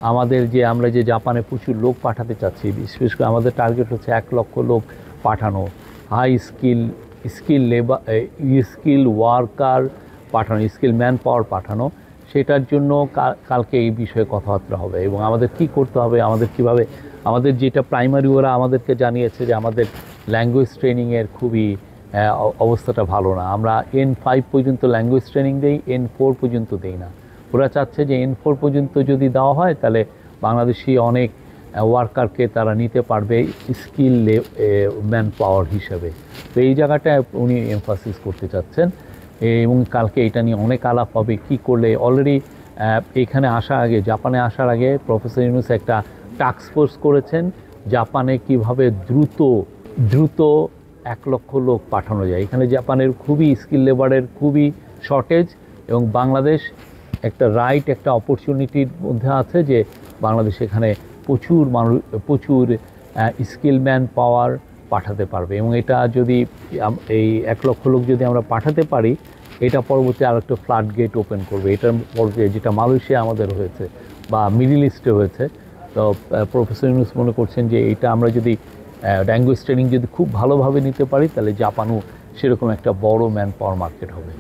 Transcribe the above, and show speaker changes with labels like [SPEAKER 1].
[SPEAKER 1] আমাদের যে আমরা যে জাপানে প্রচুর লোক পাঠাতে চাচ্ছি, বিশেষ করে আমাদের টার্গেট হচ্ছে 1 লক্ষ লোক পাঠানো, high skill labour, skill worker পাঠানো, স্কিল ম্যান পাওয়ার পাঠানো। সেটার জন্য কালকে এই বিষয়ে কথাবার্তা হবে এবং আমাদের কি করতে হবে, আমাদের কিভাবে, আমাদের যেটা প্রাইমারি ওরা আমাদেরকে জানিয়েছে যে আমাদের ল্যাঙ্গুয়েজ ট্রেনিংয়ের খুবই অবস্থাটা ভালো না। আমরা N5 পর্যন্ত ল্যাঙ্গুয়েজ ট্রেনিং দিই, N4 পর্যন্ত দিই না। ওরা চাচ্ছে যে N4 পর্যন্ত যদি দেওয়া হয় তাহলে বাংলাদেশি অনেক ওয়ার্কারকে তারা নিতে পারবে স্কিল ম্যান পাওয়ার হিসেবে। তো এই জায়গাটায় উনি এমফাসিস করতে চাচ্ছেন এবং কালকে এটা নিয়ে অনেক আলাপ হবে কি করলে। অলরেডি এখানে আসার আগে, জাপানে আসার আগে প্রফেসর ইউনূস একটা টাস্ক ফোর্স করেছেন জাপানে কিভাবে দ্রুত 1 লক্ষ লোক পাঠানো যায়। এখানে জাপানের খুবই স্কিল লেবারের খুবই শর্টেজ এবং বাংলাদেশ একটা অপরচুনিটির মধ্যে আছে যে বাংলাদেশ এখানে প্রচুর স্কিল ম্যান পাওয়ার পাঠাতে পারবে এবং এটা যদি এই 1 লক্ষ লোক যদি আমরা পাঠাতে পারি, এটা পরবর্তী আর একটা ফ্লাড গেট ওপেন করবে। এটার পরবর্তী যেটা মালয়েশিয়া আমাদের হয়েছে বা মিডল ইস্টে হয়েছে। তো প্রফেসর ইউনূস মনে করছেন যে এটা আমরা যদি ল্যাঙ্গুয়েজ ট্রেনিং যদি খুব ভালোভাবে নিতে পারি তাহলে জাপানও সেরকম একটা বড় ম্যান পাওয়ার মার্কেট হবে।